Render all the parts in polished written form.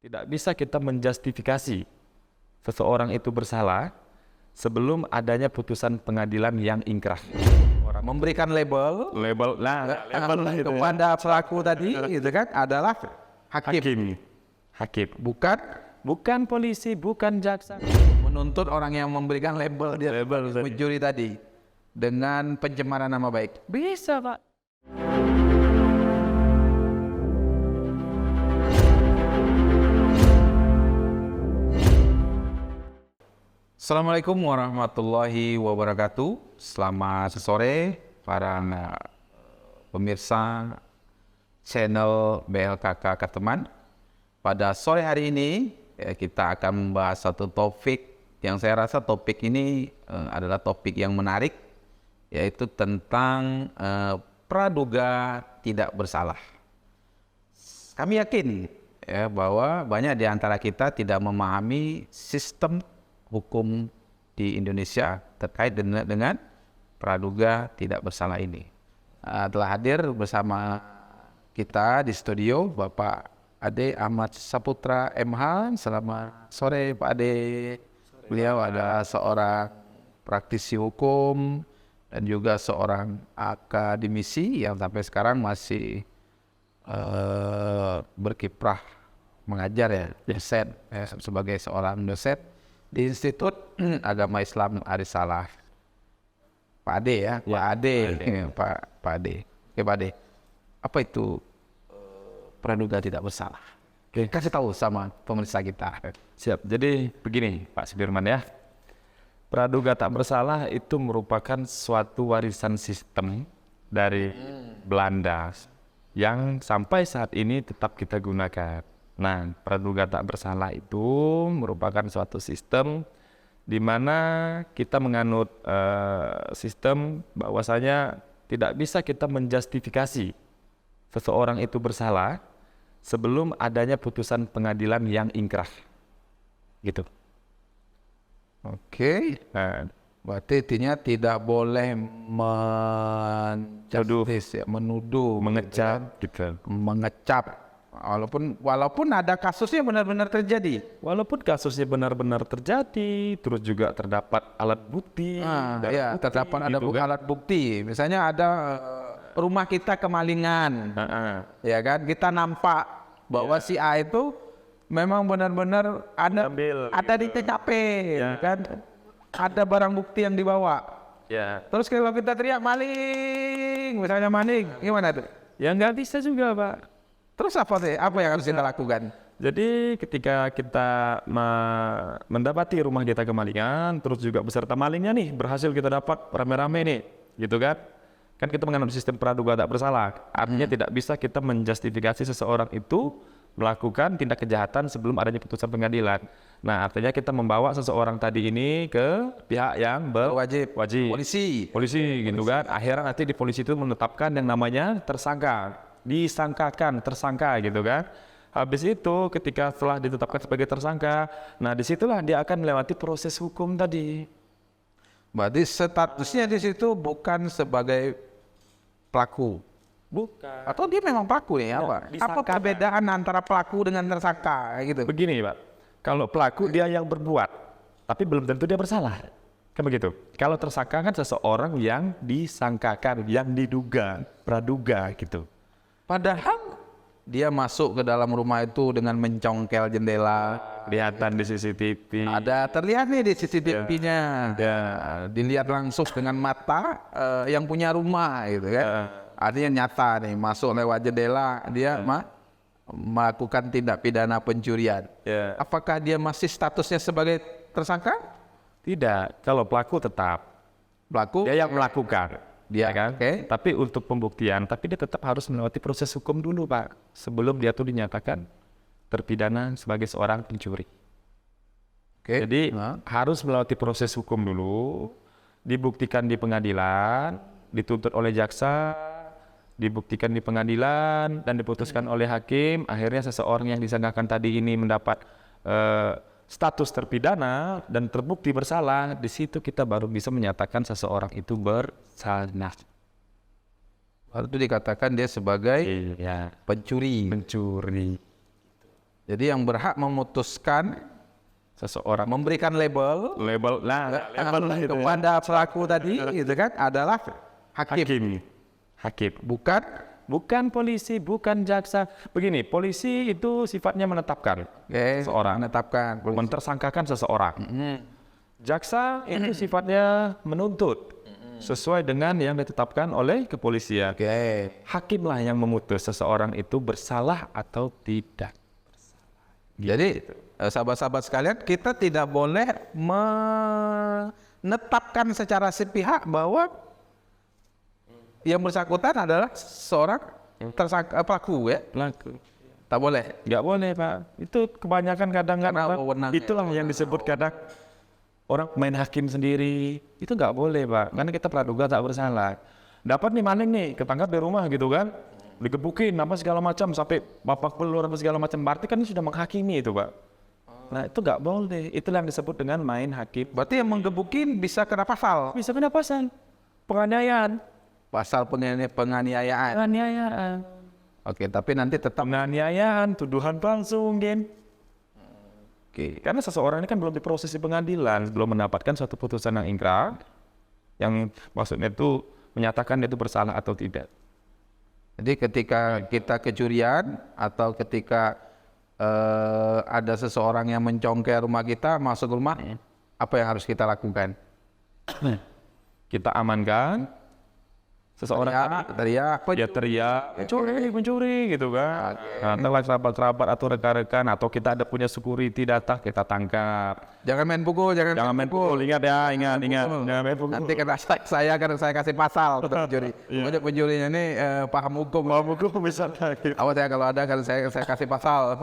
Tidak bisa kita menjustifikasi seseorang itu bersalah sebelum adanya putusan pengadilan yang ingkrah. Memberikan label Label lah itu ya. kepada pelaku tadi gitu kan adalah hakim. Hakim. Bukan Polisi, bukan jaksa. menuntut orang yang memberikan label dia Label tadi. pencuri tadi dengan pencemaran nama baik. Bisa, Pak. Assalamualaikum warahmatullahi wabarakatuh. Selamat sore para pemirsa channel BLKK Kateman. Pada sore hari ini kita akan membahas satu topik yang saya rasa topik ini adalah topik yang menarik, yaitu tentang praduga tidak bersalah. Kami yakin ya bahwa banyak di antara kita tidak memahami sistem hukum di Indonesia terkait dengan praduga tidak bersalah ini. Telah hadir bersama kita di studio Bapak Ade Ahmad Saputra MH. Selamat sore Pak Ade. Beliau adalah seorang praktisi hukum dan juga seorang akademisi yang sampai sekarang masih berkiprah mengajar ya, dosen sebagai seorang dosen di Institut Agama Islam Arisalah. Pak Ade ya, Pak Ade. Pak Ade. Oke Pak Ade, apa itu praduga tidak bersalah? Oke, kasih tahu sama pemirsa kita. Siap. Jadi begini, Pak Sudirman ya. Praduga tak bersalah itu merupakan suatu warisan sistem dari Belanda yang sampai saat ini tetap kita gunakan. Nah, praduga tak bersalah itu merupakan suatu sistem di mana kita menganut sistem bahwasanya tidak bisa kita menjustifikasi seseorang itu bersalah sebelum adanya putusan pengadilan yang ingkrah. Gitu. Oke. Nah, Berarti intinya tidak boleh menuduh, mengecap gitu. mengecap. Walaupun ada kasusnya benar-benar terjadi. Walaupun kasusnya benar-benar terjadi, terus juga terdapat alat bukti. Terdapat ada gitu kan. alat bukti. Misalnya ada rumah kita kemalingan, ya kan? Kita nampak bahwa si A itu memang benar-benar ada di TKP, ya kan? Ada barang bukti yang dibawa. Ya. Terus kalau kita teriak maling, misalnya maling, gimana tuh? Ya nggak bisa juga, Pak. Terus apa yang harus kita lakukan? Jadi ketika kita mendapati rumah kita kemalingan, terus juga beserta malingnya nih berhasil kita dapat rame-rame nih, gitu kan? Kan kita menganut sistem praduga tak bersalah. Artinya tidak bisa kita menjustifikasi seseorang itu melakukan tindak kejahatan sebelum adanya putusan pengadilan. Nah, artinya kita membawa seseorang tadi ini ke pihak yang Wajib. polisi gitu kan. Akhirnya nanti di polisi itu menetapkan yang namanya tersangka gitu kan. Habis itu ketika setelah ditetapkan sebagai tersangka, nah disitulah dia akan melewati proses hukum tadi. Berarti statusnya di situ bukan sebagai pelaku. Bukan. Atau dia memang pelaku ya, apa? Apa perbedaan antara pelaku dengan tersangka gitu? Begini, Pak. Kalau pelaku dia yang berbuat, tapi belum tentu dia bersalah. Kan begitu. Kalau tersangka kan seseorang yang disangkakan, yang diduga, praduga gitu. Padahal dia masuk ke dalam rumah itu dengan mencongkel jendela. Kelihatan di CCTV. Ada terlihat nih di CCTV-nya. Ya. Dilihat langsung dengan mata yang punya rumah gitu kan. Artinya nyata nih, masuk lewat jendela dia melakukan tindak pidana pencurian. Ya. Apakah dia masih statusnya sebagai tersangka? Tidak. Kalau pelaku tetap. Pelaku Dia yang melakukan. dia kan? Oke. Tapi untuk pembuktian, tapi dia tetap harus melewati proses hukum dulu, Pak, sebelum dia tuh dinyatakan terpidana sebagai seorang pencuri. Oke. Jadi harus melewati proses hukum dulu, dibuktikan di pengadilan, dituntut oleh jaksa, dibuktikan di pengadilan dan diputuskan oleh hakim. Akhirnya seseorang yang disangkakan tadi ini mendapat status terpidana dan terbukti bersalah. Di situ kita baru bisa menyatakan seseorang itu bersalah. Waktu itu dikatakan dia sebagai Iya, pencuri. mencuri. Jadi yang berhak memutuskan, seseorang memberikan label label lah itu ya. kepada pelaku tadi gitu kan adalah hakim. Hakim. Bukan Polisi, bukan jaksa. Begini, polisi itu sifatnya menetapkan seseorang, menetapkan, mentersangkakan seseorang. Jaksa itu sifatnya menuntut sesuai dengan yang ditetapkan oleh kepolisian. Hakimlah yang memutus seseorang itu bersalah atau tidak. Jadi sahabat-sahabat sekalian, kita tidak boleh menetapkan secara sepihak bahwa yang bersangkutan adalah seorang pelaku ya. Pelaku. Tak boleh. Nggak boleh, Pak. Itu kebanyakan kadang-kadang wewenangnya. itulah yang disebut kadang orang main hakim sendiri. Itu nggak boleh, Pak. Karena kita praduga tak bersalah. Dapat nih maling nih, ketangkap di rumah gitu kan. Digebukin apa segala macam sampai babak belur apa segala macam. Berarti kan ini sudah menghakimi itu, Pak. Nah, itu nggak boleh. Itulah yang disebut dengan main hakim. Berarti yang menggebukin bisa kena pasal. Bisa kena pasal penganiayaan. Pasal penganiayaan. Penganiayaan. Oke, tapi nanti tetap Penganiayaan, tuduhan palsu mungkin. Karena seseorang ini kan belum diproses di pengadilan, belum mendapatkan suatu putusan yang ingkrah, yang maksudnya itu menyatakan dia itu bersalah atau tidak. Jadi ketika kita kecurian atau ketika ada seseorang yang mencongkel rumah kita, masuk rumah, apa yang harus kita lakukan? Kita amankan seseorang teriak, dia teriak, mencuri gitu kan. Nah, kerabat-kerabat atau rekan-rekan atau kita ada punya security datang, kita tangkap. Jangan main pukul, jangan main pukul. Ingat ya, ingat. Jangan main pukul. Nanti kena saya kasih pasal untuk pencuri. Pokoknya pencurinya ini paham hukum. Misalnya. Awas ya kalau ada kan saya kasih pasal.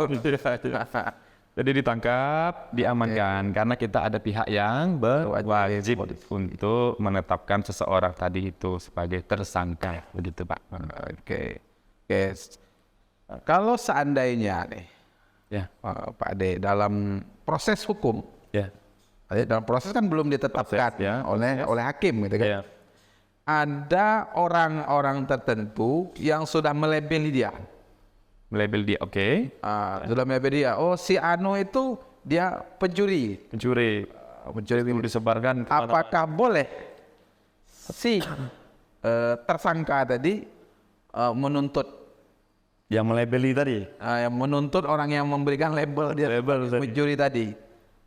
Jadi ditangkap, diamankan karena kita ada pihak yang berwajib untuk menetapkan seseorang tadi itu sebagai tersangka, begitu Pak. Oke. Kalau seandainya nih, Ya, Pak Ade, dalam proses hukum, ya, dalam proses kan belum ditetapkan Proses, ya. oleh hakim gitu kan. ya. Ada orang-orang tertentu yang sudah melabeli dia. Melabel dia, oke. Sudah melabeli dia. Oh, si Ano itu dia pencuri. Pencuri itu disebarkan kemana-mana. Apakah boleh si tersangka tadi menuntut Yang melabeli tadi? yang menuntut orang yang memberikan label dia Label tadi. pencuri tadi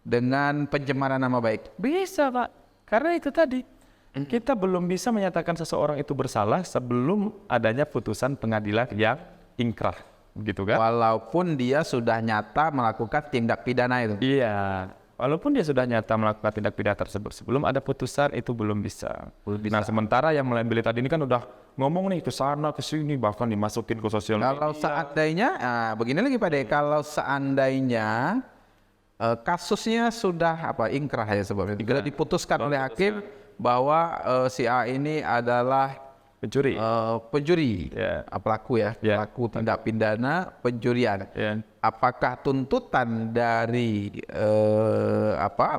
dengan pencemaran nama baik? Bisa Pak, karena itu tadi. Kita belum bisa menyatakan seseorang itu bersalah sebelum adanya putusan pengadilan yang ingkrah, gitu kan? Walaupun dia sudah nyata melakukan tindak pidana itu. Iya, walaupun dia sudah nyata melakukan tindak pidana tersebut, sebelum ada putusan itu belum bisa. Nah, sementara yang melabeli tadi ini kan udah ngomong nih ke sana ke sini, bahkan dimasukin ke sosial media. Kalau seandainya, begini lagi Pak De, kalau seandainya kasusnya sudah ingkrah ya sebabnya, sudah diputuskan oleh hakim bahwa si A ini adalah Pencuri. pencuri, Ya. pelaku ya, Ya. pelaku tindak pidana pencurian. Ya. Apakah tuntutan dari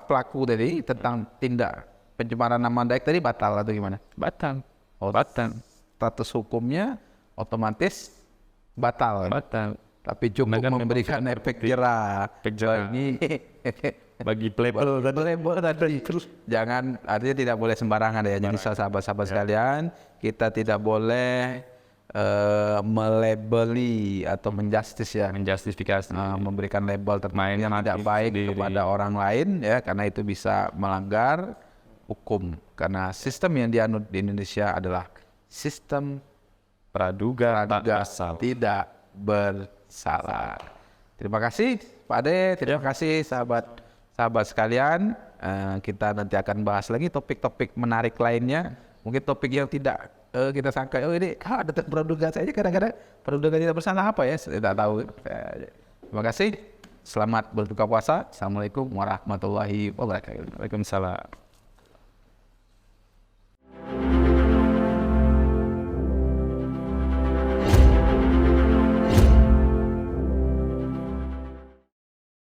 pelaku tadi tentang tindak pencemaran nama baik tadi batal atau gimana? Batal. Batal. Status hukumnya otomatis batal. Batal. Tapi cukup Kan memberikan efek jerah. Efek jerah. Bagi Bagi playboy tadi. label tadi. Jangan, artinya tidak boleh sembarangan ya. Jadi sahabat-sahabat sekalian, kita tidak boleh melabeli atau menjustis ya. Menjustifikasi. Memberikan label Main yang tidak hakim baik sendiri. kepada orang lain ya, karena itu bisa melanggar hukum. Karena sistem yang dianut di Indonesia adalah sistem Praduga tak praduga bersalah. tidak bersalah. Terima kasih Pak Ade, terima kasih sahabat sekalian. Kita nanti akan bahas lagi topik-topik menarik lainnya. Mungkin topik yang tidak kita sangka, oh ini ada praduga saja, kadang-kadang praduga tidak bersalah apa ya, saya tidak tahu. Terima kasih. Selamat berbuka puasa. Assalamualaikum warahmatullahi wabarakatuh. Waalaikumsalam.